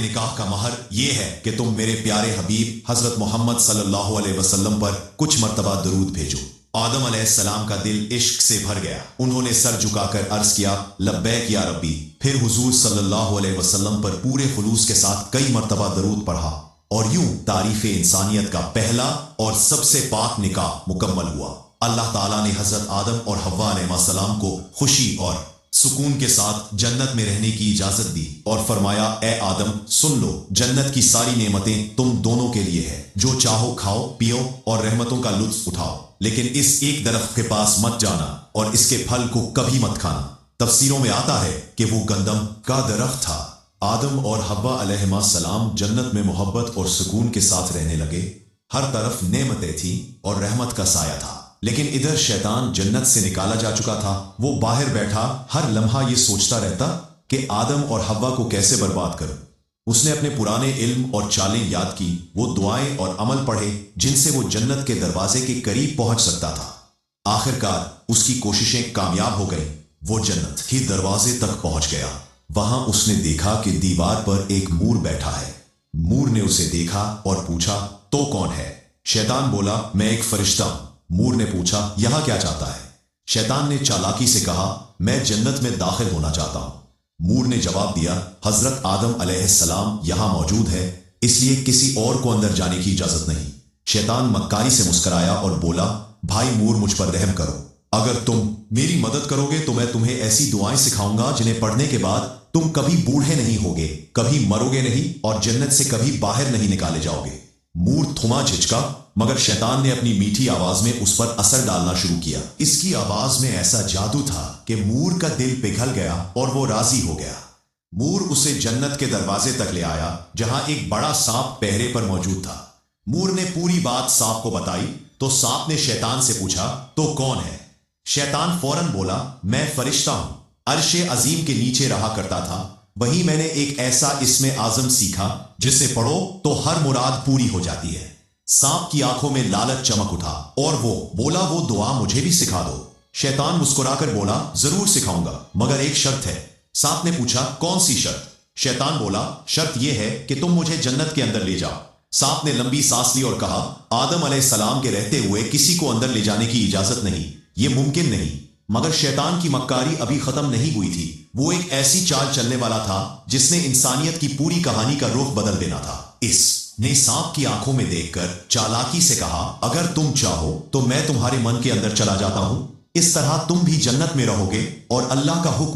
نکاح کا مہر یہ ہے کہ تم میرے پیارے حبیب حضرت محمد صلی اللہ علیہ وسلم پر کچھ مرتبہ درود بھیجو۔ آدم علیہ السلام کا دل عشق سے بھر گیا۔ انہوں نے سر جھکا کر عرض کیا، لبیک یا ربی۔ پھر حضور صلی اللہ علیہ وسلم پر پورے خلوص کے ساتھ کئی مرتبہ درود پڑھا، اور یوں تعریف انسانیت کا پہلا اور سب سے پاک نکاح مکمل ہوا۔ اللہ تعالیٰ نے حضرت آدم اور حوا علیہ السلام کو خوشی اور سکون کے ساتھ جنت میں رہنے کی اجازت دی اور فرمایا، اے آدم سن لو، جنت کی ساری نعمتیں تم دونوں کے لیے ہے، جو چاہو کھاؤ پیو اور رحمتوں کا لطف اٹھاؤ، لیکن اس ایک درخت کے پاس مت جانا اور اس کے پھل کو کبھی مت کھانا۔ تفسیروں میں آتا ہے کہ وہ گندم کا درخت تھا۔ آدم اور حوا علیہ السلام جنت میں محبت اور سکون کے ساتھ رہنے لگے۔ ہر طرف نعمتیں تھیں اور رحمت کا سایہ تھا، لیکن ادھر شیطان جنت سے نکالا جا چکا تھا۔ وہ باہر بیٹھا ہر لمحہ یہ سوچتا رہتا کہ آدم اور حوا کو کیسے برباد کروں۔ اس نے اپنے پرانے علم اور چالیں یاد کی، وہ دعائیں اور عمل پڑھے جن سے وہ جنت کے دروازے کے قریب پہنچ سکتا تھا۔ آخر کار اس کی کوششیں کامیاب ہو گئیں۔ وہ جنت کے دروازے تک پہنچ گیا۔ وہاں اس نے دیکھا کہ دیوار پر ایک مور بیٹھا ہے۔ مور نے اسے دیکھا اور پوچھا، تو کون ہے؟ شیطان بولا، میں ایک فرشتہ ہوں۔ مور نے پوچھا، یہاں کیا چاہتا ہے؟ شیطان نے چالاکی سے کہا، میں جنت میں داخل ہونا چاہتا ہوں۔ مور نے جواب دیا، حضرت آدم علیہ السلام یہاں موجود ہے، اس لیے کسی اور کو اندر جانے کی اجازت نہیں۔ شیطان مکاری سے مسکرایا اور بولا، بھائی مور مجھ پر رحم کرو، اگر تم میری مدد کرو گے تو میں تمہیں ایسی دعائیں سکھاؤں گا جنہیں پڑھنے کے بعد تم کبھی بوڑھے نہیں ہوگے، کبھی مرو گے نہیں اور جنت سے کبھی باہر نہیں نکالے جاؤ گے۔ مور تھما جھجکا، مگر شیطان نے اپنی میٹھی آواز میں اس پر اثر ڈالنا شروع کیا۔ اس کی آواز میں ایسا جادو تھا کہ مور کا دل پگھل گیا اور وہ راضی ہو گیا۔ مور اسے جنت کے دروازے تک لے آیا جہاں ایک بڑا سانپ پہرے پر موجود تھا۔ مور نے پوری بات سانپ کو بتائی تو سانپ نے شیطان سے پوچھا، تو کون ہے؟ شیطان فوراً بولا، میں فرشتہ ہوں، عرش عظیم کے نیچے رہا کرتا تھا، وہیں میں نے ایک ایسا اسم اعظم سیکھا جسے پڑھو تو ہر مراد پوری ہو جاتی ہے۔ سانپ کی آنکھوں میں لالچ چمک اٹھا اور وہ بولا، وہ دعا مجھے بھی سکھا دو۔ شیطان مسکرا کر بولا، ضرور سکھاؤں گا، مگر ایک شرط ہے۔ سانپ نے پوچھا، کون سی شرط؟ شیطان بولا، شرط یہ ہے کہ تم مجھے جنت کے اندر لے جاؤ۔ سانپ نے لمبی سانس لی اور کہا، آدم علیہ السلام کے رہتے ہوئے کسی کو اندر لے جانے کی اجازت نہیں، یہ ممکن نہیں۔ مگر شیطان کی مکاری ابھی ختم نہیں ہوئی تھی۔ وہ ایک ایسی چال چلنے والا تھا جس نے انسانیت کی پوری کہانی کا رخ بدل دینا تھا۔ اس نے سانپ کی آنکھوں میں دیکھ کر چالاکی سے کہا، اگر تم چاہو تو میں تمہارے من کے اندر چلا جاتا ہوں، اس طرح تم بھی جنت میں رہو گے اور اللہ کا حکم